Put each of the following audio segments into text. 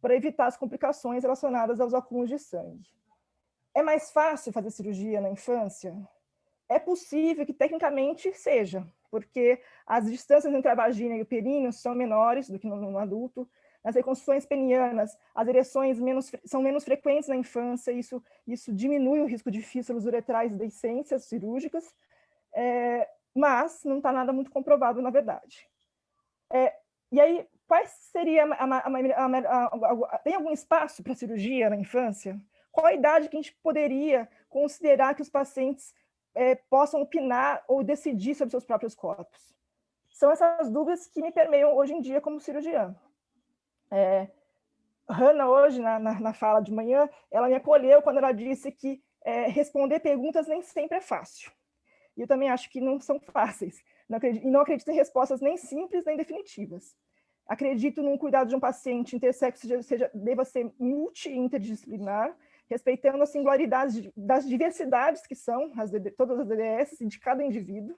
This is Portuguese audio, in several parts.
para evitar as complicações relacionadas aos acúmulos de sangue. É mais fácil fazer cirurgia na infância? É possível que tecnicamente seja, porque as distâncias entre a vagina e o períneo são menores do que no adulto. Nas reconstruções penianas, as ereções são menos frequentes na infância, isso diminui o risco de fístulas uretrais e deiscências cirúrgicas, mas não está nada muito comprovado, na verdade. E aí, quais seria tem algum espaço para cirurgia na infância? Qual a idade que a gente poderia considerar que os pacientes possam opinar ou decidir sobre seus próprios corpos? São essas dúvidas que me permeiam hoje em dia como cirurgiã. Hannah, hoje, na fala de manhã, ela me acolheu quando ela disse que responder perguntas nem sempre é fácil. E eu também acho que não são fáceis. Não acredito em respostas nem simples nem definitivas. Acredito num cuidado de um paciente intersexo deva ser multi- e interdisciplinar, respeitando as singularidades das diversidades que são todas as DDS e de cada indivíduo.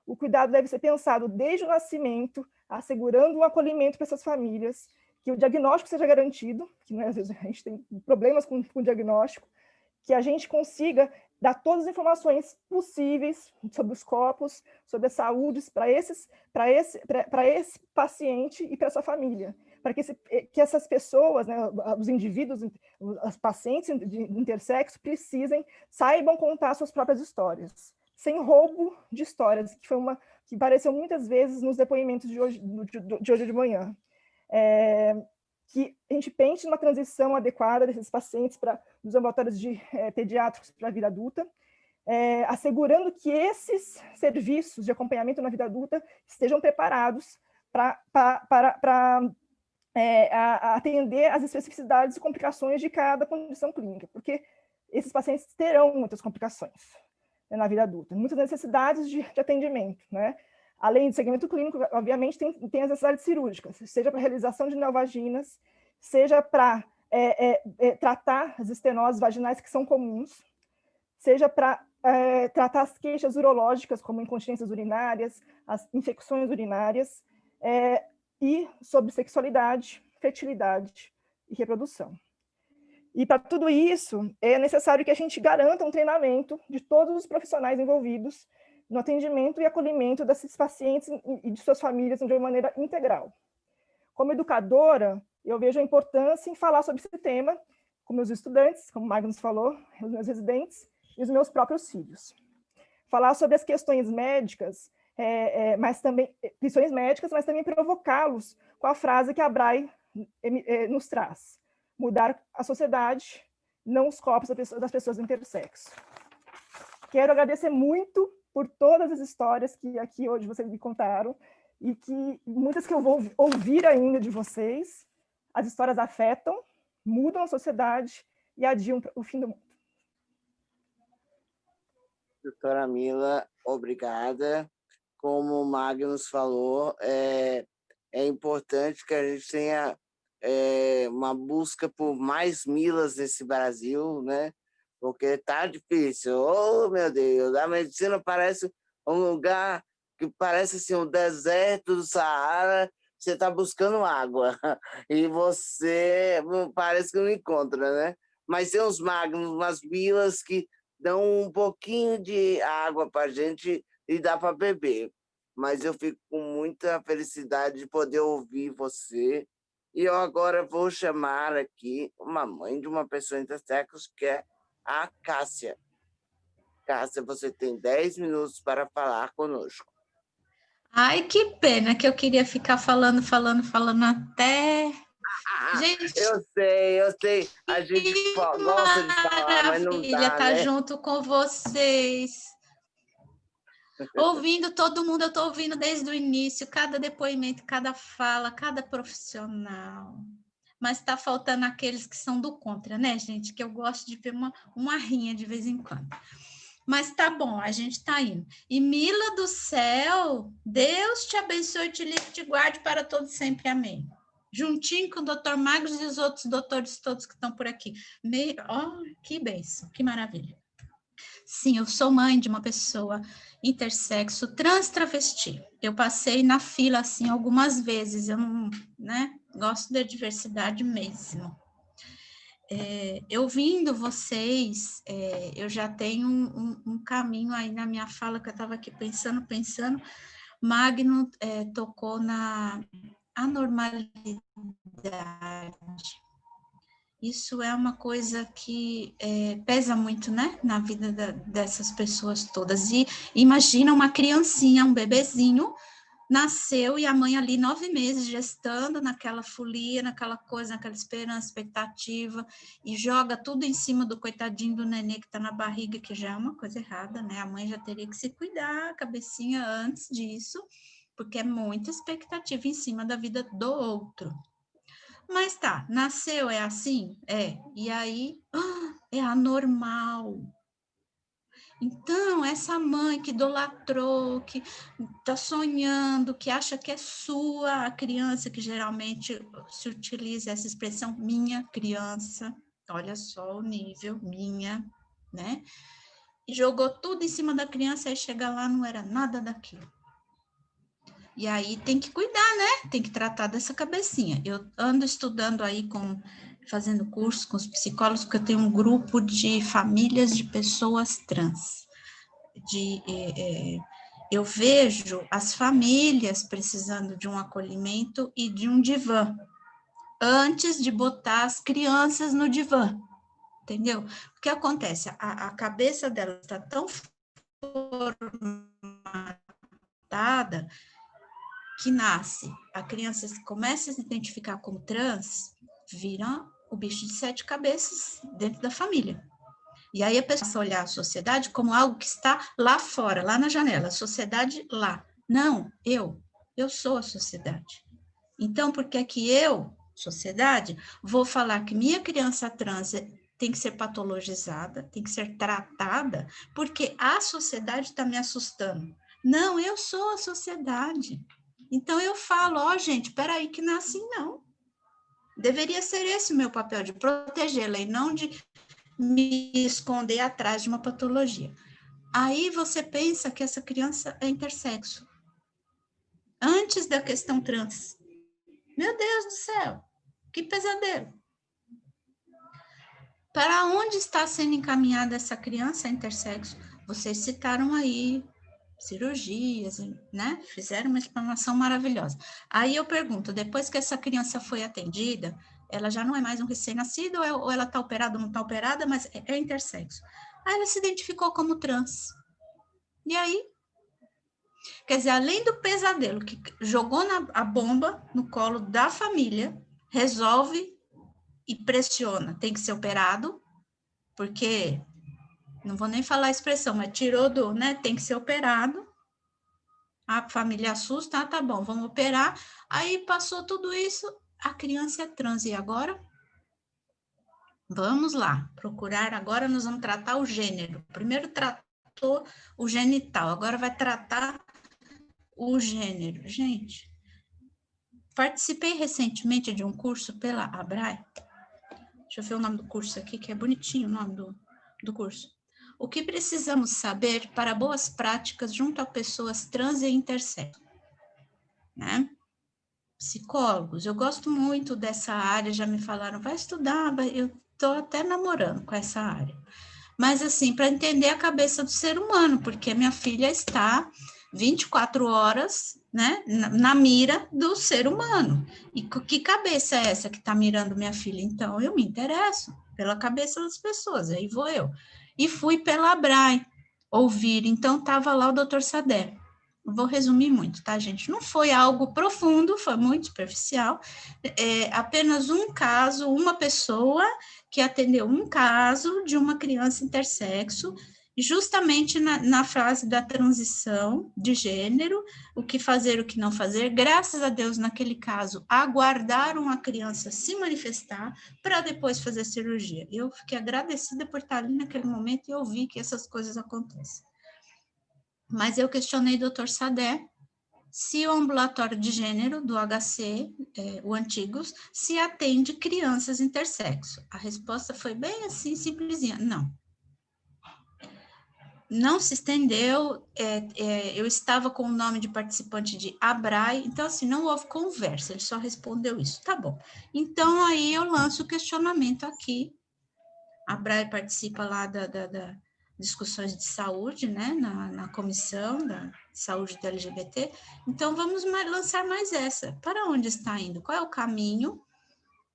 O cuidado deve ser pensado desde o nascimento, assegurando um acolhimento para essas famílias, que o diagnóstico seja garantido, que às vezes a gente tem problemas com o diagnóstico, que a gente consiga dar todas as informações possíveis sobre os corpos, sobre a saúde para esse paciente e para essa família, para que essas pessoas, né, os indivíduos, os pacientes de intersexo saibam contar suas próprias histórias, sem roubo de histórias, que apareceu muitas vezes nos depoimentos de hoje de manhã. Que a gente pense numa transição adequada desses pacientes dos ambulatórios pediátricos para a vida adulta, assegurando que esses serviços de acompanhamento na vida adulta estejam preparados para atender às especificidades e complicações de cada condição clínica, porque esses pacientes terão muitas complicações, né, na vida adulta, muitas necessidades de atendimento, né? Além do segmento clínico, obviamente, tem as necessidades cirúrgicas, seja para realização de neovaginas, seja para tratar as estenoses vaginais que são comuns, seja para tratar as queixas urológicas, como incontinências urinárias, as infecções urinárias, e sobre sexualidade, fertilidade e reprodução. E para tudo isso, é necessário que a gente garanta um treinamento de todos os profissionais envolvidos no atendimento e acolhimento desses pacientes e de suas famílias de uma maneira integral. Como educadora, eu vejo a importância em falar sobre esse tema com meus estudantes, como o Magnus falou, os meus residentes e os meus próprios filhos. Falar sobre as questões médicas, mas também provocá-los com a frase que a Bray nos traz: mudar a sociedade, não os corpos das pessoas intersexo. Quero agradecer muito por todas as histórias que aqui hoje vocês me contaram, e que muitas que eu vou ouvir ainda de vocês. As histórias afetam, mudam a sociedade e adiam o fim do mundo. Doutora Mila, obrigada. Como o Magnus falou, é importante que a gente tenha uma busca por mais Milas nesse Brasil, né? Porque está difícil. Oh, meu Deus, a medicina parece um lugar que parece assim, um deserto do Saara, você está buscando água e você parece que não encontra, né? Mas tem uns Magnus, umas Milas que dão um pouquinho de água para a gente e dá para beber. Mas eu fico com muita felicidade de poder ouvir você. E eu agora vou chamar aqui uma mãe de uma pessoa intersexo, que é a Cássia. Cássia, você tem 10 minutos para falar conosco. Ai, que pena que eu queria ficar falando até... Gente, eu sei. A gente gosta de falar, mas não dá, tá, né? Junto com vocês. Ouvindo todo mundo, eu estou ouvindo desde o início, cada depoimento, cada fala, cada profissional. Mas está faltando aqueles que são do contra, né, gente? Que eu gosto de ver uma rinha de vez em quando. Mas tá bom, a gente está indo. E Mila do céu, Deus te abençoe, te livre, te guarde para todos sempre. Amém. Juntinho com o doutor Magos e os outros doutores todos que estão por aqui. Que bênção, que maravilha. Sim, eu sou mãe de uma pessoa intersexo, trans travesti. Eu passei na fila, assim, algumas vezes, eu não, né? Gosto da diversidade mesmo. Ouvindo vocês, eu já tenho um caminho aí na minha fala, que eu estava aqui pensando. Magno tocou na anormalidade. Isso é uma coisa que pesa muito, né, na vida dessas pessoas todas. E imagina uma criancinha, um bebezinho, nasceu e a mãe ali 9 meses gestando naquela folia, naquela coisa, naquela esperança, expectativa, e joga tudo em cima do coitadinho do nenê que está na barriga, que já é uma coisa errada, né? A mãe já teria que se cuidar, a cabecinha, antes disso, porque é muita expectativa em cima da vida do outro. Mas tá, nasceu, é assim? E aí, é anormal. Então, essa mãe que idolatrou, que está sonhando, que acha que é sua a criança, que geralmente se utiliza essa expressão, minha criança, olha só o nível, minha, né? E jogou tudo em cima da criança, aí chega lá, não era nada daquilo. E aí tem que cuidar, né? Tem que tratar dessa cabecinha. Eu ando estudando aí, fazendo curso com os psicólogos, porque eu tenho um grupo de famílias de pessoas trans. Eu vejo as famílias precisando de um acolhimento e de um divã, antes de botar as crianças no divã, entendeu? O que acontece? A cabeça dela está tão formatada que nasce, a criança começa a se identificar como trans, vira o bicho de 7 cabeças dentro da família. E aí a pessoa começa a olhar a sociedade como algo que está lá fora, lá na janela, a sociedade lá. Não, eu sou a sociedade. Então, por que é que eu, sociedade, vou falar que minha criança trans tem que ser patologizada, tem que ser tratada, porque a sociedade está me assustando? Não, eu sou a sociedade. Então, eu falo, gente, peraí, que não é assim, não. Deveria ser esse o meu papel, de protegê-la e não de me esconder atrás de uma patologia. Aí você pensa que essa criança é intersexo. Antes da questão trans. Meu Deus do céu, que pesadelo. Para onde está sendo encaminhada essa criança intersexo? Vocês citaram aí cirurgias, né? Fizeram uma explanação maravilhosa. Aí eu pergunto, depois que essa criança foi atendida, ela já não é mais um recém-nascido, ou ela está operada ou não está operada, mas é intersexo. Aí ela se identificou como trans. E aí? Quer dizer, além do pesadelo que jogou a bomba no colo da família, resolve e pressiona, tem que ser operado, porque, não vou nem falar a expressão, mas tirou né, tem que ser operado, a família assusta, tá bom, vamos operar, aí passou tudo isso, a criança é trans, e agora? Vamos lá, procurar, agora nós vamos tratar o gênero, primeiro tratou o genital, agora vai tratar o gênero. Gente, participei recentemente de um curso pela ABRAE, deixa eu ver o nome do curso aqui, que é bonitinho o nome do curso. O que precisamos saber para boas práticas junto a pessoas trans e intersexo, né? Psicólogos, eu gosto muito dessa área, já me falaram, vai estudar, eu estou até namorando com essa área. Mas, assim, para entender a cabeça do ser humano, porque minha filha está 24 horas, né, na mira do ser humano. E que cabeça é essa que está mirando minha filha? Então, eu me interesso pela cabeça das pessoas, aí vou eu. E fui pela ABRAE ouvir, então estava lá o doutor Sadé. Vou resumir muito, tá, gente? Não foi algo profundo, foi muito superficial, apenas um caso, uma pessoa que atendeu um caso de uma criança intersexo, justamente na fase da transição de gênero, o que fazer, o que não fazer. Graças a Deus, naquele caso, aguardaram a criança se manifestar para depois fazer cirurgia. Eu fiquei agradecida por estar ali naquele momento e ouvir que essas coisas acontecem. Mas eu questionei o doutor Sadé se o ambulatório de gênero do HC, o Antigos, se atende crianças intersexo. A resposta foi bem assim, simplesinha, não. não se estendeu, eu estava com o nome de participante de Abrai, então, assim, não houve conversa, ele só respondeu isso, tá bom. Então, aí eu lanço o questionamento aqui, a Abrai participa lá da discussões de saúde, né, na comissão da saúde do LGBT, então vamos lançar mais essa, para onde está indo, qual é o caminho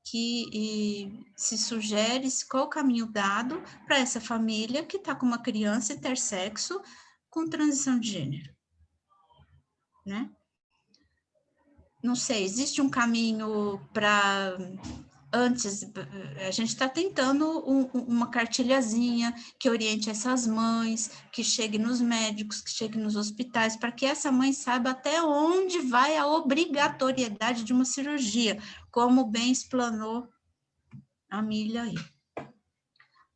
que se sugere, qual o caminho dado para essa família que está com uma criança intersexo com transição de gênero, né? Não sei, existe um caminho para antes, a gente está tentando uma cartilhazinha que oriente essas mães, que chegue nos médicos, que chegue nos hospitais, para que essa mãe saiba até onde vai a obrigatoriedade de uma cirurgia, como bem explanou a Milha aí.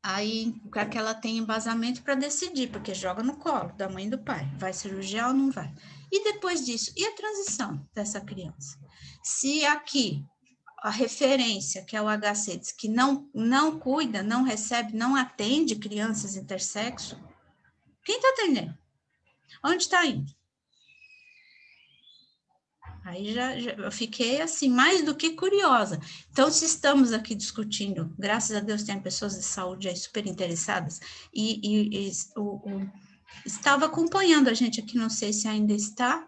Aí, para que ela tenha embasamento para decidir, porque joga no colo da mãe e do pai, vai cirurgiar ou não vai. E depois disso, e a transição dessa criança? Se aqui a referência, que é o HC, diz que não cuida, não recebe, não atende crianças intersexo, quem está atendendo? Onde está indo? Aí eu fiquei assim, mais do que curiosa. Então, se estamos aqui discutindo, graças a Deus tem pessoas de saúde aí super interessadas, estava acompanhando a gente aqui, não sei se ainda está,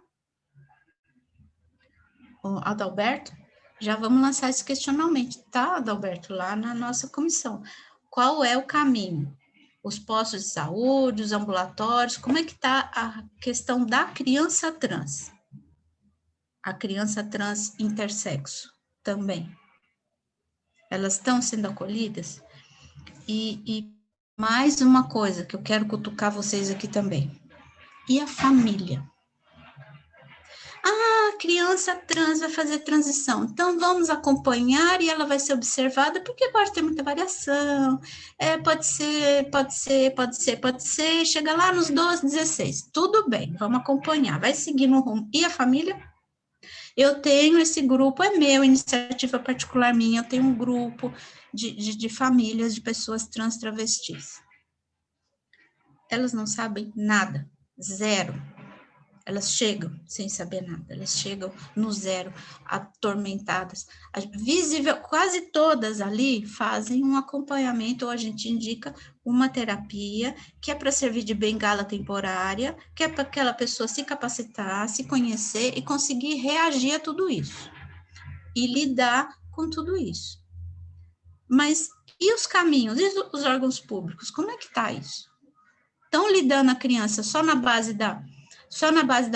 o Adalberto, já vamos lançar esse questionamento, tá, Adalberto, lá na nossa comissão. Qual é o caminho? Os postos de saúde, os ambulatórios, como é que está a questão da criança trans? A criança trans intersexo também. Elas estão sendo acolhidas? E mais uma coisa que eu quero cutucar vocês aqui também. E a família? Ah, a criança trans vai fazer transição, então vamos acompanhar e ela vai ser observada, porque pode ter muita variação, pode ser, chega lá nos 12, 16, tudo bem, vamos acompanhar, vai seguir no rumo. E a família? Eu tenho esse grupo, é meu, iniciativa particular minha, eu tenho um grupo de famílias de pessoas trans travestis. Elas não sabem nada, zero. Elas chegam sem saber nada, elas chegam no zero, atormentadas. Visível, quase todas ali fazem um acompanhamento, ou a gente indica uma terapia, que é para servir de bengala temporária, que é para aquela pessoa se capacitar, se conhecer e conseguir reagir a tudo isso. E lidar com tudo isso. Mas e os caminhos, e os órgãos públicos, como é que está isso? Estão lidando a criança só na base da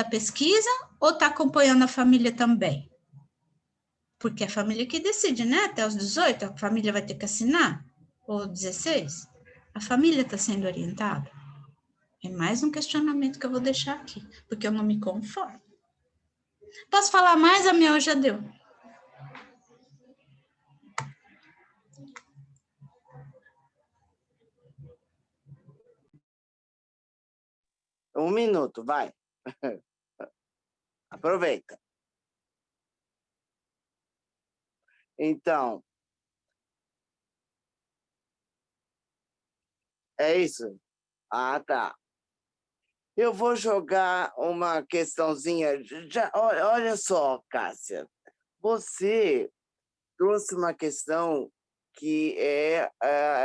pesquisa ou está acompanhando a família também? Porque é a família que decide, né? Até os 18, a família vai ter que assinar, ou 16. A família está sendo orientada? É mais um questionamento que eu vou deixar aqui, porque eu não me conformo. Posso falar mais? A minha já deu. Um minuto, vai. Aproveita. Então, é isso? Ah, tá. Eu vou jogar uma questãozinha. Olha só, Cássia, você trouxe uma questão que é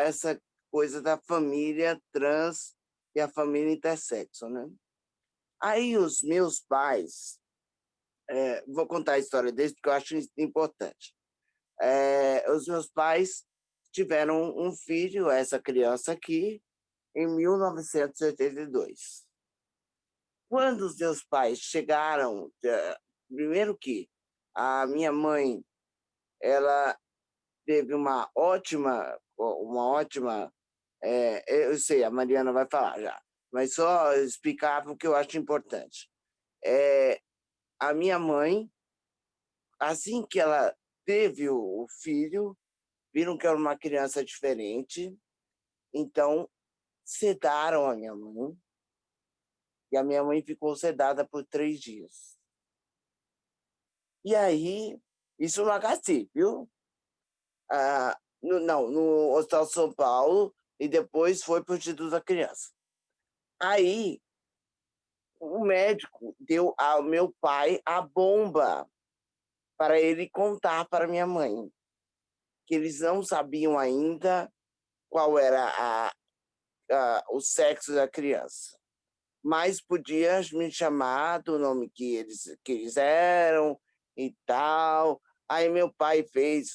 essa coisa da família trans e a família intersexo, né? Aí os meus pais, vou contar a história deles porque eu acho importante. Os meus pais tiveram um filho, essa criança aqui, em 1982. Quando os meus pais chegaram, primeiro que a minha mãe, ela teve uma ótima, eu sei, a Mariana vai falar já, mas só explicar porque eu acho importante. A minha mãe, assim que ela teve o filho, viram que era uma criança diferente, então sedaram a minha mãe, e a minha mãe ficou sedada por 3 dias. E aí, isso no HC, viu? No Hospital São Paulo, e depois foi para o Instituto da Criança. Aí, o médico deu ao meu pai a bomba para ele contar para minha mãe, que eles não sabiam ainda qual era o sexo da criança, mas podia me chamar do nome que eles eram e tal. Aí meu pai fez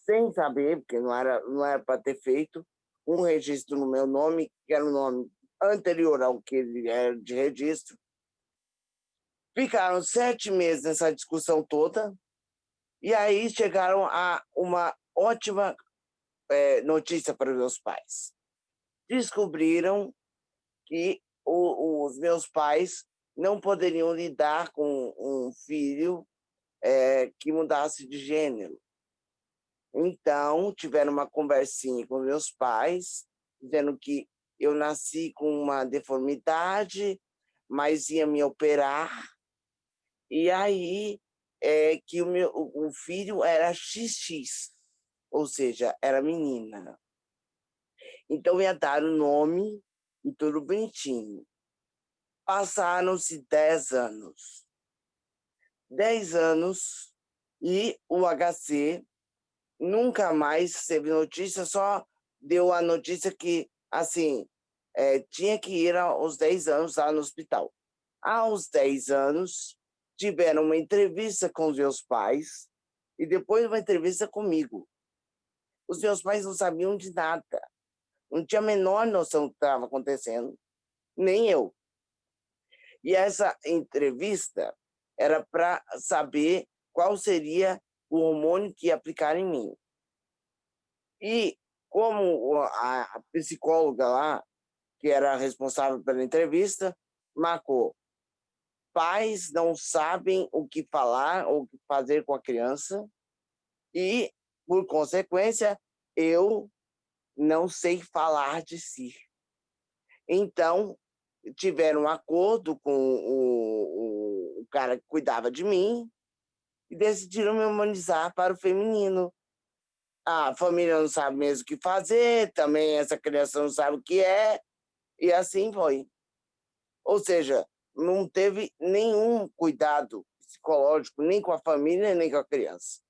sem saber, porque não era para ter feito, um registro no meu nome, que era um nome anterior ao que ele era de registro. Ficaram 7 meses nessa discussão toda, e aí chegaram a uma ótima notícia para os meus pais. Descobriram que os meus pais não poderiam lidar com um filho que mudasse de gênero. Então, tiveram uma conversinha com meus pais, dizendo que eu nasci com uma deformidade, mas ia me operar. E aí, que o filho era XX, ou seja, era menina. Então, ia dar o nome e tudo bonitinho. Passaram-se 10 anos. 10 anos e o HC nunca mais teve notícia, só deu a notícia que, assim, tinha que ir aos 10 anos lá no hospital. Aos 10 anos, tiveram uma entrevista com os meus pais e depois uma entrevista comigo. Os meus pais não sabiam de nada, não tinha a menor noção do que estava acontecendo, nem eu. E essa entrevista era para saber qual seria o hormônio que ia aplicar em mim. E como a psicóloga lá, que era responsável pela entrevista, marcou: pais não sabem o que falar ou o que fazer com a criança e, por consequência, eu não sei falar de si. Então, tiveram um acordo com o cara que cuidava de mim e decidiram me humanizar para o feminino. A família não sabe mesmo o que fazer, também essa criança não sabe o que é, e assim foi. Ou seja, não teve nenhum cuidado psicológico, nem com a família, nem com a criança.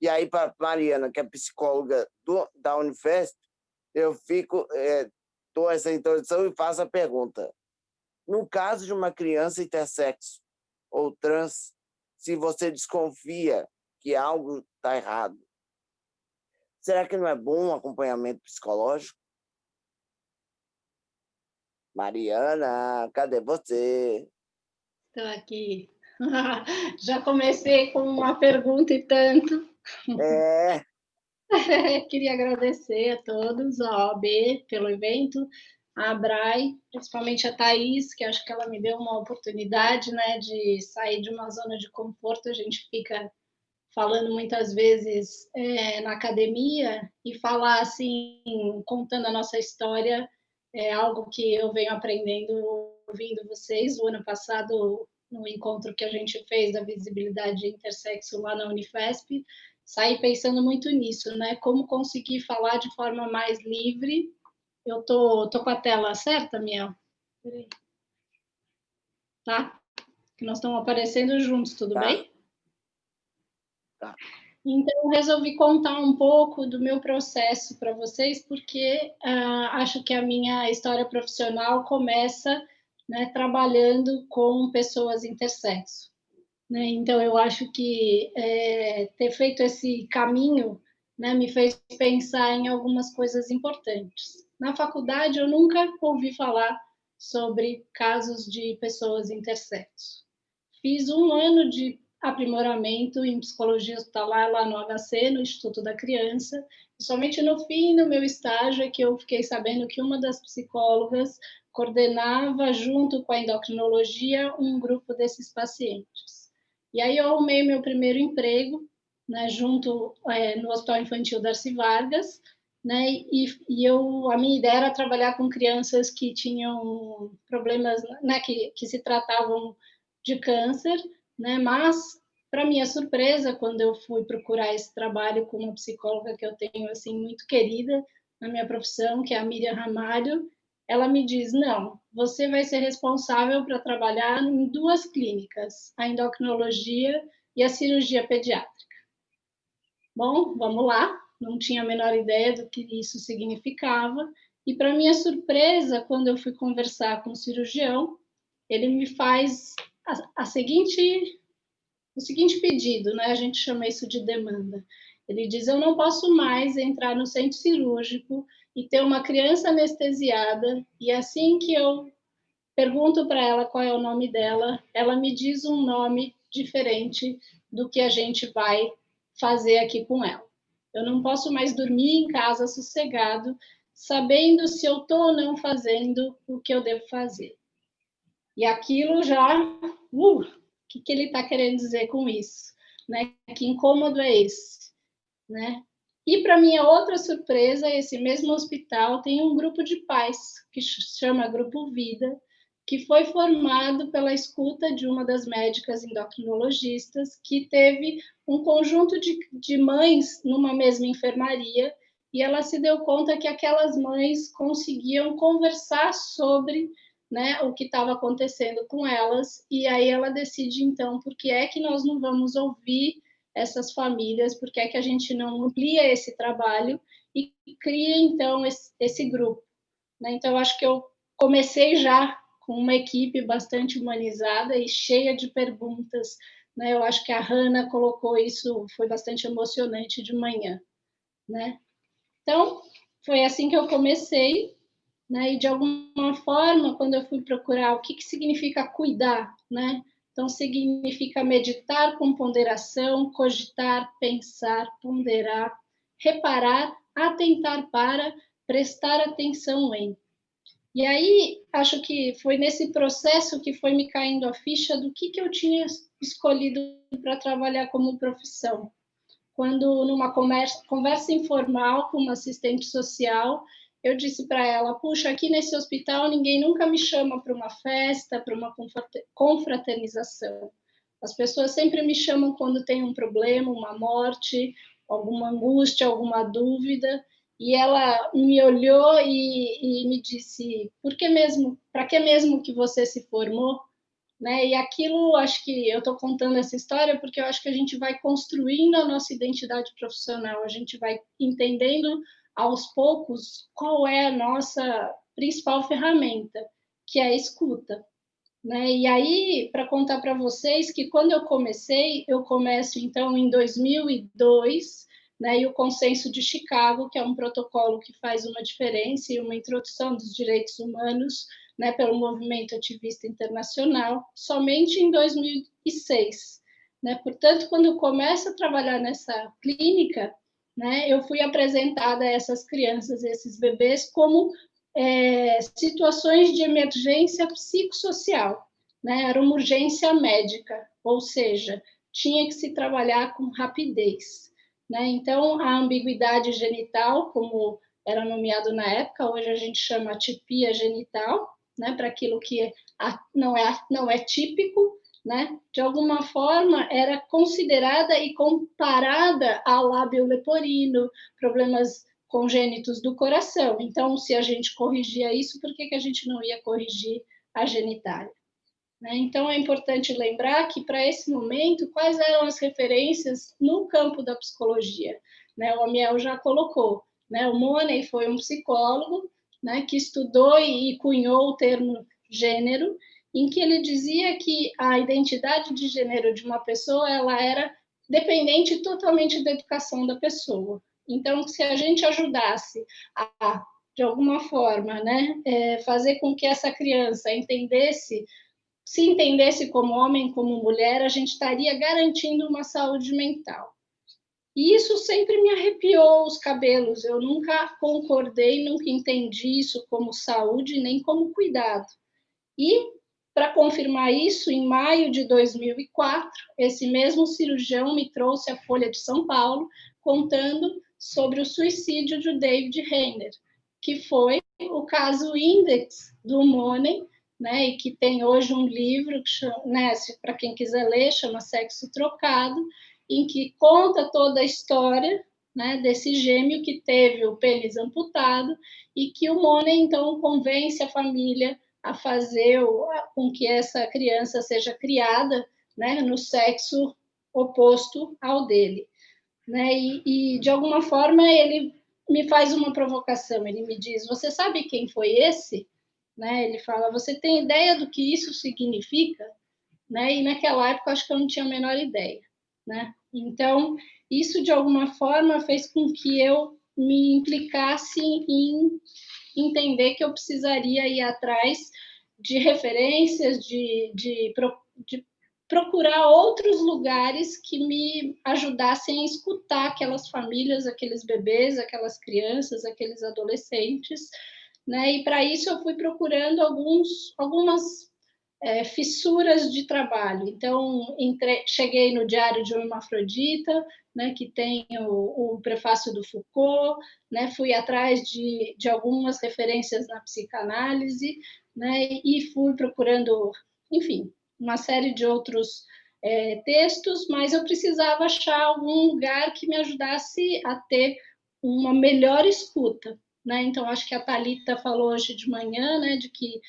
E aí, para Mariana, que é psicóloga da Unifesp, eu dou essa introdução e faço a pergunta. No caso de uma criança intersexo ou trans, se você desconfia que algo está errado, será que não é bom um acompanhamento psicológico? Mariana, cadê você? Estou aqui. Já comecei com uma pergunta e tanto. Queria agradecer a todos, a OAB pelo evento, a ABRAE, principalmente a Thaís, que acho que ela me deu uma oportunidade, né, de sair de uma zona de conforto. A gente fica falando muitas vezes na academia, e falar assim, contando a nossa história, é algo que eu venho aprendendo ouvindo vocês. O ano passado, no encontro que a gente fez da visibilidade intersexo lá na Unifesp, saí pensando muito nisso, né? Como conseguir falar de forma mais livre. Eu tô com a tela certa, Miel? Tá? Que nós estamos aparecendo juntos, tudo bem? Tá. Então, resolvi contar um pouco do meu processo para vocês, porque acho que a minha história profissional começa, né, trabalhando com pessoas intersexo. Né? Então, eu acho que ter feito esse caminho, né, me fez pensar em algumas coisas importantes. Na faculdade, eu nunca ouvi falar sobre casos de pessoas intersexo. Fiz um ano de aprimoramento em psicologia hospitalar lá no HC, no Instituto da Criança, e somente no fim do meu estágio é que eu fiquei sabendo que uma das psicólogas coordenava, junto com a endocrinologia, um grupo desses pacientes. E aí eu arrumei meu primeiro emprego, né, junto no Hospital Infantil Darcy Vargas, né, a minha ideia era trabalhar com crianças que tinham problemas, né, que se tratavam de câncer, né? Mas, para minha surpresa, quando eu fui procurar esse trabalho com uma psicóloga que eu tenho assim muito querida na minha profissão, que é a Miriam Ramalho, ela me diz, não, você vai ser responsável para trabalhar em 2 clínicas, a endocrinologia e a cirurgia pediátrica. Bom, vamos lá, não tinha a menor ideia do que isso significava, e para minha surpresa, quando eu fui conversar com o cirurgião, ele me faz o seguinte pedido, né? A gente chama isso de demanda. Ele diz, eu não posso mais entrar no centro cirúrgico e ter uma criança anestesiada, e assim que eu pergunto para ela qual é o nome dela, ela me diz um nome diferente do que a gente vai fazer aqui com ela. Eu não posso mais dormir em casa sossegado, sabendo se eu estou ou não fazendo o que eu devo fazer. E aquilo já, o que ele está querendo dizer com isso? Né? Que incômodo é esse? Né? E, para minha outra surpresa, esse mesmo hospital tem um grupo de pais, que chama Grupo Vida, que foi formado pela escuta de uma das médicas endocrinologistas, que teve um conjunto de mães numa mesma enfermaria, e ela se deu conta que aquelas mães conseguiam conversar sobre, né, o que estava acontecendo com elas, e aí ela decide, então, por que é que nós não vamos ouvir essas famílias, por que é que a gente não amplia esse trabalho e cria, então, esse grupo. Né? Então, eu acho que eu comecei já com uma equipe bastante humanizada e cheia de perguntas. Né? Eu acho que a Hannah colocou isso, foi bastante emocionante de manhã. Né? Então, foi assim que eu comecei, né? E de alguma forma, quando eu fui procurar o que significa cuidar, né? Então, significa meditar com ponderação, cogitar, pensar, ponderar, reparar, atentar para, prestar atenção em. E aí, acho que foi nesse processo que foi me caindo a ficha do que eu tinha escolhido para trabalhar como profissão. Quando, numa conversa informal com uma assistente social, eu disse para ela, puxa, aqui nesse hospital ninguém nunca me chama para uma festa, para uma confraternização. As pessoas sempre me chamam quando tem um problema, uma morte, alguma angústia, alguma dúvida. E ela me olhou e me disse, para que mesmo que você se formou? Né? E aquilo, acho que eu estou contando essa história porque eu acho que a gente vai construindo a nossa identidade profissional, a gente vai entendendo aos poucos qual é a nossa principal ferramenta, que é a escuta. Né? E aí, para contar para vocês que quando eu começo então em 2002, né, e o Consenso de Chicago, que é um protocolo que faz uma diferença e uma introdução dos direitos humanos, né, pelo movimento ativista internacional, somente em 2006. Né? Portanto, quando eu começo a trabalhar nessa clínica, né, eu fui apresentada a essas crianças, esses bebês, como situações de emergência psicossocial. Né? Era uma urgência médica, ou seja, tinha que se trabalhar com rapidez. Né? Então, a ambiguidade genital, como era nomeado na época, hoje a gente chama atipia genital, né? Para aquilo que não é típico, né? De alguma forma era considerada e comparada ao lábio leporino, problemas congênitos do coração. Então, se a gente corrigia isso, por que a gente não ia corrigir a genitália? Né? Então, é importante lembrar que, para esse momento, quais eram as referências no campo da psicologia? Né? O Amiel já colocou. Né? O Money foi um psicólogo, né, que estudou e cunhou o termo gênero, em que ele dizia que a identidade de gênero de uma pessoa ela era dependente totalmente da educação da pessoa. Então, se a gente ajudasse a, de alguma forma, né, fazer com que essa criança se entendesse como homem, como mulher, a gente estaria garantindo uma saúde mental. E isso sempre me arrepiou os cabelos. Eu nunca concordei, nunca entendi isso como saúde, nem como cuidado. E, para confirmar isso, em maio de 2004, esse mesmo cirurgião me trouxe a Folha de São Paulo, contando sobre o suicídio de David Renner, que foi o caso Index do Money, né, e que tem hoje um livro, né, para quem quiser ler, chama Sexo Trocado, em que conta toda a história, né, desse gêmeo que teve o pênis amputado e que o Money, então, convence a família a fazer com que essa criança seja criada, né, no sexo oposto ao dele. Né? E, de alguma forma, ele me faz uma provocação. Ele me diz, você sabe quem foi esse? Né? Ele fala, você tem ideia do que isso significa? Né? E naquela época, acho que eu não tinha a menor ideia. Né? Então, isso, de alguma forma, fez com que eu me implicasse em entender que eu precisaria ir atrás de referências, de procurar outros lugares que me ajudassem a escutar aquelas famílias, aqueles bebês, aquelas crianças, aqueles adolescentes, né? E para isso eu fui procurando algumas fissuras de trabalho. Então, cheguei no Diário de uma Hermafrodita, né, que tem o prefácio do Foucault, né, fui atrás de algumas referências na psicanálise, né, e fui procurando, enfim, uma série de outros textos, mas eu precisava achar algum lugar que me ajudasse a ter uma melhor escuta. Né? Então, acho que a Thalita falou hoje de manhã, né, de que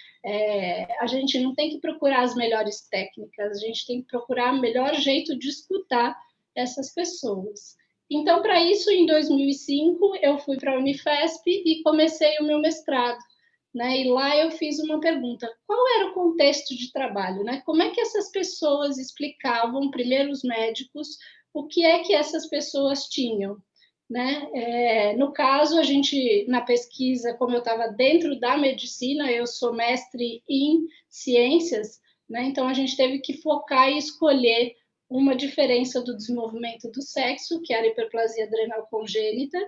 a gente não tem que procurar as melhores técnicas, a gente tem que procurar o melhor jeito de escutar essas pessoas. Então, para isso, em 2005, eu fui para a Unifesp e comecei o meu mestrado. Né? E lá eu fiz uma pergunta, qual era o contexto de trabalho? Né? Como é que essas pessoas explicavam, primeiro os médicos, o que é que essas pessoas tinham? Né? No caso, a gente, na pesquisa, como eu estava dentro da medicina, eu sou mestre em ciências, né? Então a gente teve que focar e escolher uma diferença do desenvolvimento do sexo, que era a hiperplasia adrenal congênita,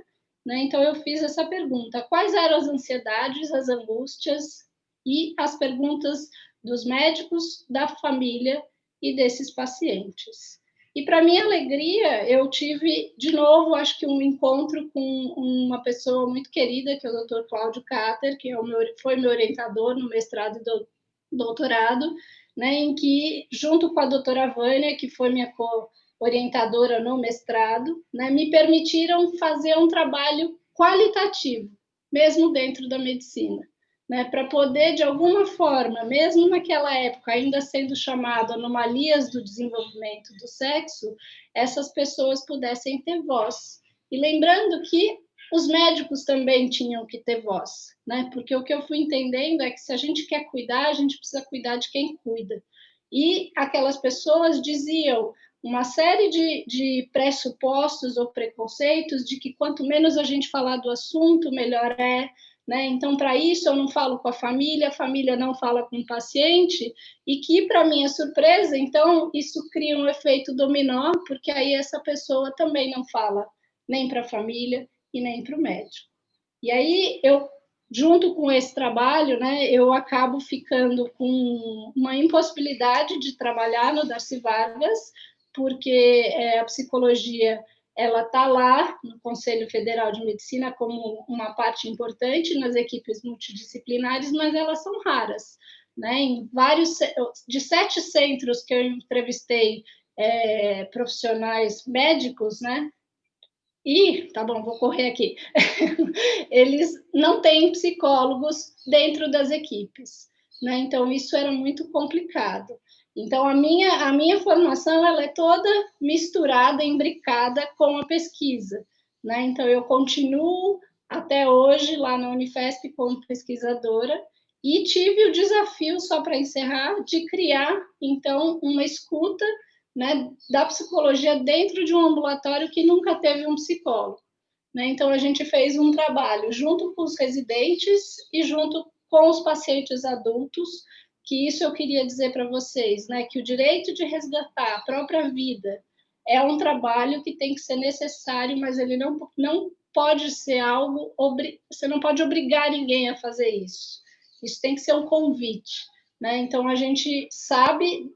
né? Então eu fiz essa pergunta, quais eram as ansiedades, as angústias e as perguntas dos médicos, da família e desses pacientes. E, para minha alegria, eu tive, de novo, acho que um encontro com uma pessoa muito querida, que é o Dr. Cláudio Cater, que foi meu orientador no mestrado e doutorado, né, em que, junto com a doutora Vânia, que foi minha co-orientadora no mestrado, né, me permitiram fazer um trabalho qualitativo, mesmo dentro da medicina. Né, para poder, de alguma forma, mesmo naquela época, ainda sendo chamado anomalias do desenvolvimento do sexo, essas pessoas pudessem ter voz. E lembrando que os médicos também tinham que ter voz, né? Porque o que eu fui entendendo é que se a gente quer cuidar, a gente precisa cuidar de quem cuida. E aquelas pessoas diziam uma série de pressupostos ou preconceitos de que quanto menos a gente falar do assunto, melhor é. Né? Então, para isso, eu não falo com a família não fala com o paciente, e que, para minha surpresa, então, isso cria um efeito dominó, porque aí essa pessoa também não fala nem para a família e nem para o médico. E aí, eu, junto com esse trabalho, né, eu acabo ficando com uma impossibilidade de trabalhar no Darcy Vargas, porque a psicologia ela está lá no Conselho Federal de Medicina como uma parte importante nas equipes multidisciplinares, mas elas são raras. Né? Em de 7 centros que eu entrevistei profissionais médicos, né? E, tá bom, vou correr aqui, eles não têm psicólogos dentro das equipes. Né? Então, isso era muito complicado. Então, a minha formação ela é toda misturada, imbricada com a pesquisa. Né? Então, eu continuo até hoje lá na Unifesp como pesquisadora e tive o desafio, só para encerrar, de criar, então, uma escuta, né, da psicologia dentro de um ambulatório que nunca teve um psicólogo. Né? Então, a gente fez um trabalho junto com os residentes e junto com os pacientes adultos, que isso eu queria dizer para vocês, né, que o direito de resgatar a própria vida é um trabalho que tem que ser necessário, mas ele não pode ser algo, você não pode obrigar ninguém a fazer isso. Isso tem que ser um convite. Né? Então, a gente sabe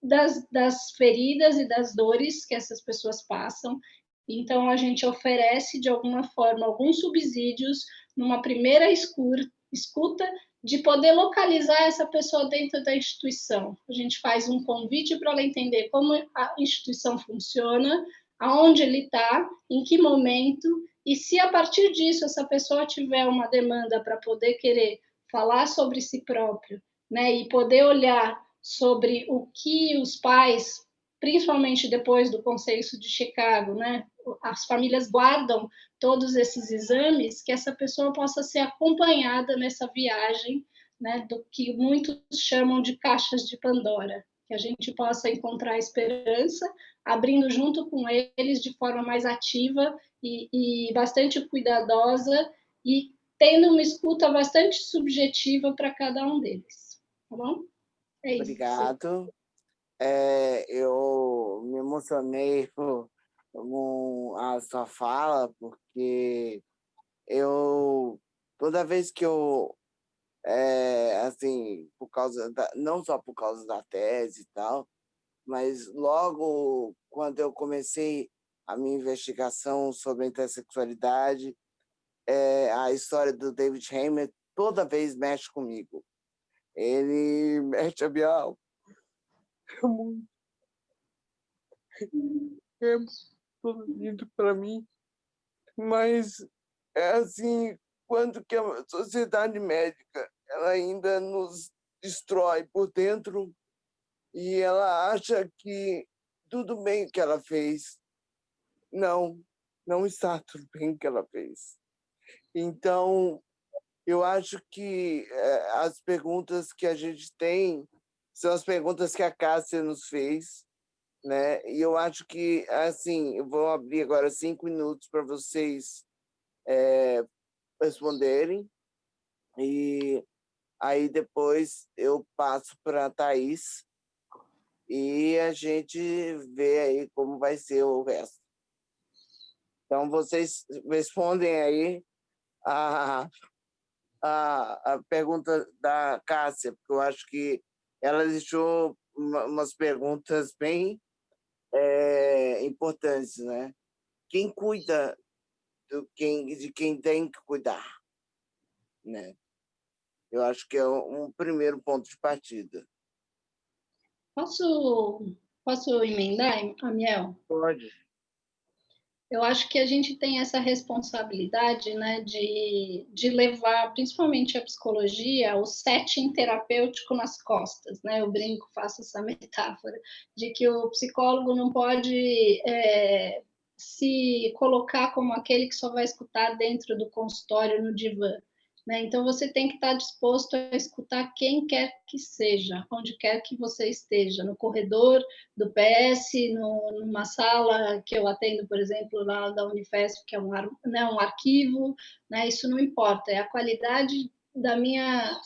das feridas e das dores que essas pessoas passam, então a gente oferece, de alguma forma, alguns subsídios numa primeira escuta de poder localizar essa pessoa dentro da instituição. A gente faz um convite para ela entender como a instituição funciona, aonde ele está, em que momento, e se a partir disso essa pessoa tiver uma demanda para poder querer falar sobre si próprio, né, e poder olhar sobre o que os pais, principalmente depois do Consenso de Chicago, né, as famílias guardam todos esses exames, que essa pessoa possa ser acompanhada nessa viagem, né, do que muitos chamam de caixas de Pandora, que a gente possa encontrar esperança, abrindo junto com eles de forma mais ativa e bastante cuidadosa e tendo uma escuta bastante subjetiva para cada um deles. Tá bom? É isso. Obrigado. Eu me emocionei com a sua fala, porque toda vez que assim, não só por causa da tese e tal, mas logo quando eu comecei a minha investigação sobre a intersexualidade, a história do David Heimer toda vez mexe comigo. Ele mexe a minha alma. É tudo lindo para mim, mas é assim, quando que a sociedade médica ela ainda nos destrói por dentro e ela acha que tudo bem que ela fez. Não está tudo bem que ela fez. Então, eu acho que as perguntas que a gente tem são as perguntas que a Cássia nos fez, né? E eu acho que, assim, eu vou abrir agora 5 minutos para vocês responderem, e aí depois eu passo para a Thaís e a gente vê aí como vai ser o resto. Então, vocês respondem aí a pergunta da Cássia, porque eu acho que ela deixou umas perguntas bem importantes, né? Quem cuida de quem tem que cuidar, né? Eu acho que é um primeiro ponto de partida. Posso emendar, Amiel? Pode. Eu acho que a gente tem essa responsabilidade, né, de levar, principalmente a psicologia, o setting terapêutico nas costas, né? Eu brinco, faço essa metáfora, de que o psicólogo não pode se colocar como aquele que só vai escutar dentro do consultório, no divã. Né? Então, você tem que estar disposto a escutar quem quer que seja, onde quer que você esteja, no corredor do PS, numa sala que eu atendo, por exemplo, lá da Unifesp, que é um arquivo, né? Isso não importa, é a qualidade da minha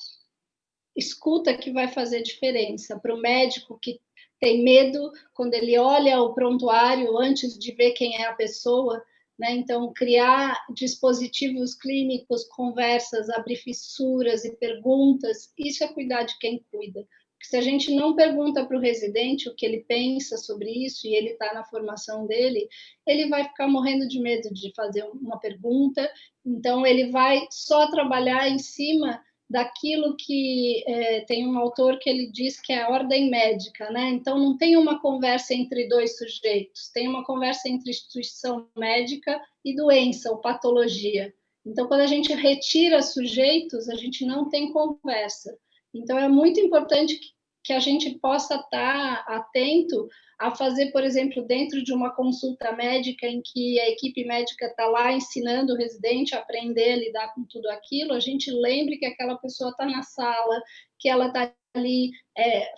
escuta que vai fazer diferença. Para o médico que tem medo, quando ele olha o prontuário antes de ver quem é a pessoa, né? Então, criar dispositivos clínicos, conversas, abrir fissuras e perguntas, isso é cuidar de quem cuida. Porque se a gente não pergunta para o residente o que ele pensa sobre isso e ele está na formação dele, ele vai ficar morrendo de medo de fazer uma pergunta, então ele vai só trabalhar em cima daquilo que tem um autor que ele diz que é a ordem médica, né? Então não tem uma conversa entre dois sujeitos, tem uma conversa entre instituição médica e doença ou patologia. Então quando a gente retira sujeitos, a gente não tem conversa. Então é muito importante que a gente possa estar atento a fazer, por exemplo, dentro de uma consulta médica em que a equipe médica está lá ensinando o residente a aprender a lidar com tudo aquilo, a gente lembre que aquela pessoa está na sala, que ela está ali,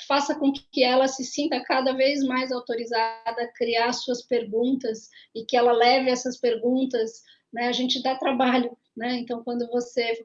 faça com que ela se sinta cada vez mais autorizada a criar suas perguntas e que ela leve essas perguntas, né? A gente dá trabalho, né? Então, quando você...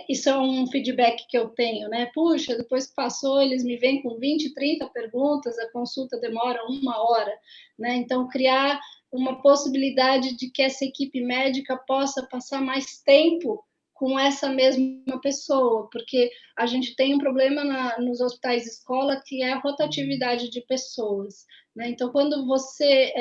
Isso é um feedback que eu tenho, né? Puxa, depois que passou, eles me vêm com 20, 30 perguntas, a consulta demora 1 hora, né? Então, criar uma possibilidade de que essa equipe médica possa passar mais tempo com essa mesma pessoa, porque a gente tem um problema nos hospitais escola, que é a rotatividade de pessoas, né? Então, quando você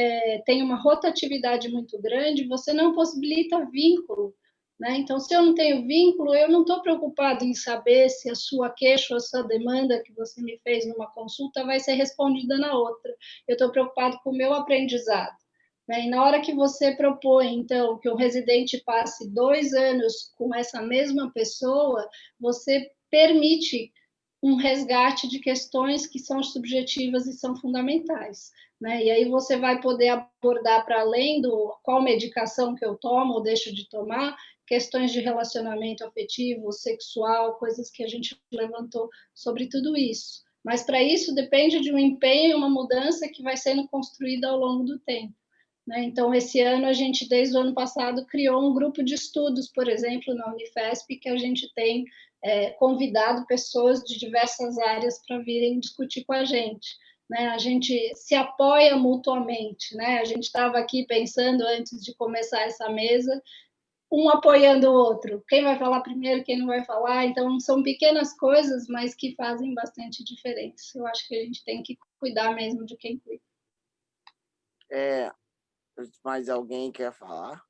tem uma rotatividade muito grande, você não possibilita vínculo, né? Então, se eu não tenho vínculo, eu não estou preocupado em saber se a sua queixa ou a sua demanda que você me fez numa consulta vai ser respondida na outra. Eu estou preocupado com o meu aprendizado. né? E na hora que você propõe, então, que o residente passe 2 anos com essa mesma pessoa, você permite um resgate de questões que são subjetivas e são fundamentais, né? E aí você vai poder abordar, para além do qual medicação que eu tomo ou deixo de tomar, questões de relacionamento afetivo, sexual, coisas que a gente levantou sobre tudo isso. Mas para isso depende de um empenho e uma mudança que vai sendo construída ao longo do tempo, né? Então, esse ano, a gente, desde o ano passado, criou um grupo de estudos, por exemplo, na Unifesp, que a gente tem convidado pessoas de diversas áreas para virem discutir com a gente, né? A gente se apoia mutuamente, né? A gente estava aqui pensando, antes de começar essa mesa, um apoiando o outro. Quem vai falar primeiro, quem não vai falar. Então, são pequenas coisas, mas que fazem bastante diferença. Eu acho que a gente tem que cuidar mesmo de quem cuida. Mais alguém quer falar?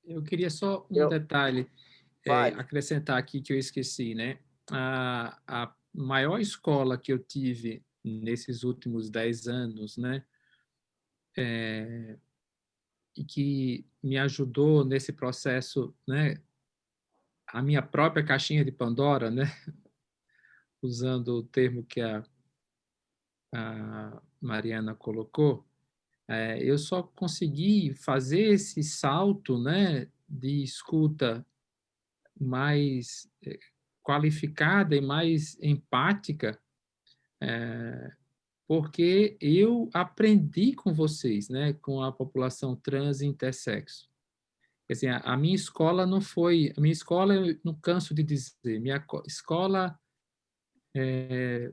Eu queria só um detalhe acrescentar aqui que eu esqueci, né? A maior escola que eu tive nesses últimos 10 anos, né? E que me ajudou nesse processo, né? A minha própria caixinha de Pandora, né? Usando o termo que a Mariana colocou, eu só consegui fazer esse salto, né? De escuta mais qualificada e mais empática, porque eu aprendi com vocês, né, com a população trans e intersexo. Quer dizer, a minha escola não foi... A minha escola, eu não canso de dizer, minha escola,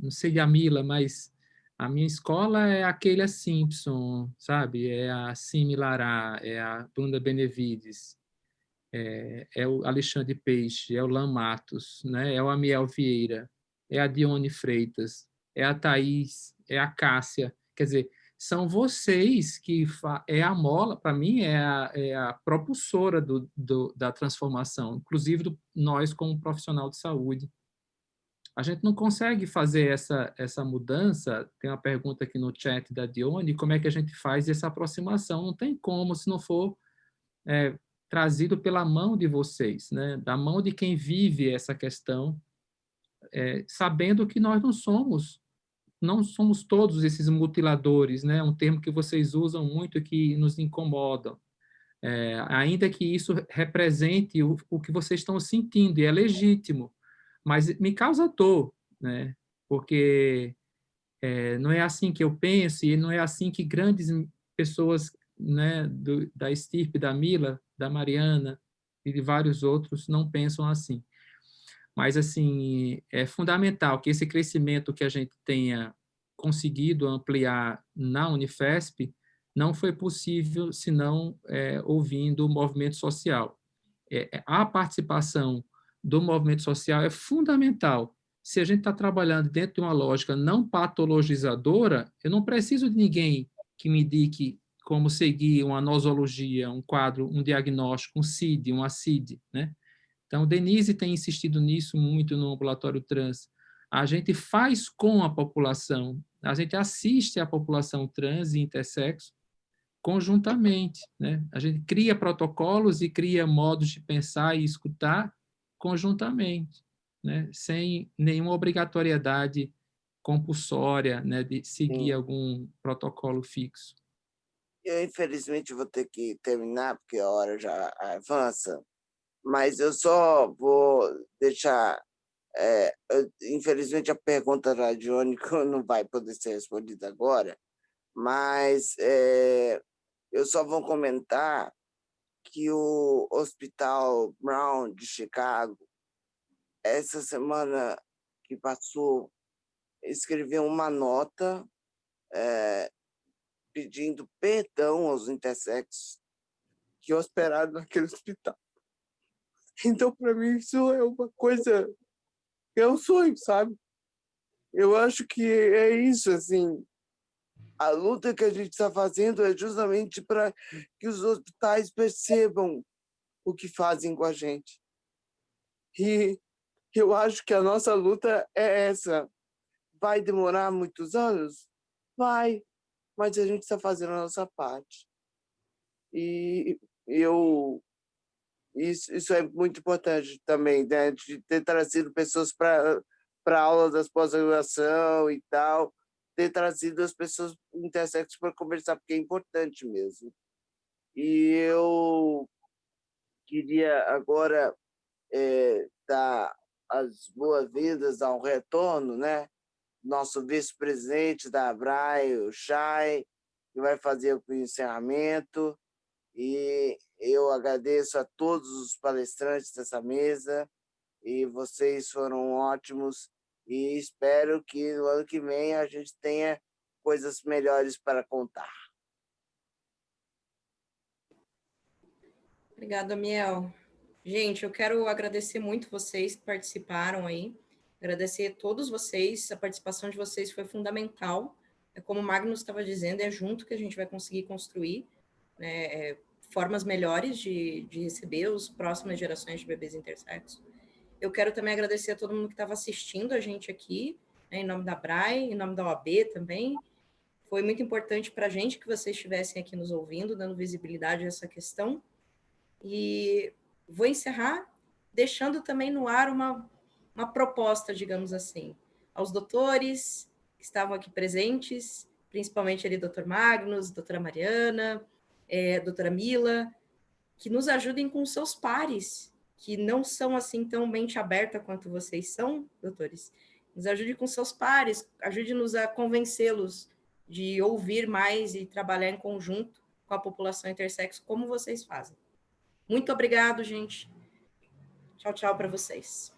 não sei a Mila, mas a minha escola é aquele Simpson, sabe? É a Similará, é a Bruna Benevides, é o Alexandre Peixe, é o Lan Matos, né? É o Amiel Vieira, é a Dione Freitas, é a Thaís, é a Cássia. Quer dizer, são vocês que é a mola, para mim, é a propulsora da transformação, inclusive nós como profissional de saúde. A gente não consegue fazer essa mudança. Tem uma pergunta aqui no chat da Dione, como é que a gente faz essa aproximação? Não tem como, se não for trazido pela mão de vocês, né? Da mão de quem vive essa questão, sabendo que nós não somos todos esses mutiladores, né? Um termo que vocês usam muito e que nos incomoda. Ainda que isso represente o que vocês estão sentindo, e é legítimo, mas me causa dor, né? Porque não é assim que eu penso, e não é assim que grandes pessoas, né, da estirpe da Mila, da Mariana e de vários outros não pensam assim. Mas, assim, é fundamental que esse crescimento que a gente tenha conseguido ampliar na Unifesp não foi possível senão ouvindo o movimento social. A participação do movimento social é fundamental. Se a gente está trabalhando dentro de uma lógica não patologizadora, eu não preciso de ninguém que me indique como seguir uma nosologia, um quadro, um diagnóstico, um CID, um ACID, né? Então, Denise tem insistido nisso muito no ambulatório trans. A gente faz com a população, a gente assiste a população trans e intersexo conjuntamente, né? A gente cria protocolos e cria modos de pensar e escutar conjuntamente, né? Sem nenhuma obrigatoriedade compulsória, né, de seguir Sim. algum protocolo fixo. Eu, infelizmente, vou ter que terminar, porque a hora já avança, mas eu só vou deixar... infelizmente, a pergunta da Diônico não vai poder ser respondida agora, mas eu só vou comentar que o Hospital Brown de Chicago, essa semana que passou, escreveu uma nota pedindo perdão aos intersexos que hospedaram naquele hospital. Então, para mim, isso é uma coisa... É um sonho, sabe? Eu acho que é isso, assim... A luta que a gente está fazendo é justamente para que os hospitais percebam o que fazem com a gente. E eu acho que a nossa luta é essa, vai demorar muitos anos? Vai, mas a gente está fazendo a nossa parte. E isso é muito importante também, né? De ter trazido pessoas para a aula das pós-graduação e tal, ter trazido as pessoas intersexos para conversar, porque é importante mesmo. E eu queria agora dar as boas-vindas ao retorno, né? Nosso vice-presidente da ABRAE, o Chay, que vai fazer o encerramento. E eu agradeço a todos os palestrantes dessa mesa, e vocês foram ótimos, e espero que no ano que vem a gente tenha coisas melhores para contar. Obrigada, Miel. Gente, eu quero agradecer muito vocês que participaram aí, agradecer a todos vocês, a participação de vocês foi fundamental. É como o Magnus estava dizendo, é junto que a gente vai conseguir construir, né, formas melhores de receber as próximas gerações de bebês intersexos. Eu quero também agradecer a todo mundo que estava assistindo a gente aqui, né, em nome da ABRAE, em nome da OAB também. Foi muito importante para a gente que vocês estivessem aqui nos ouvindo, dando visibilidade a essa questão. E vou encerrar deixando também no ar uma proposta, digamos assim, aos doutores que estavam aqui presentes, principalmente ali doutor Magnus, doutora Mariana, doutora Mila, que nos ajudem com seus pares, que não são assim tão mente aberta quanto vocês são, doutores. Nos ajude com seus pares, ajude-nos a convencê-los de ouvir mais e trabalhar em conjunto com a população intersexo, como vocês fazem. Muito obrigado, gente. Tchau, tchau para vocês.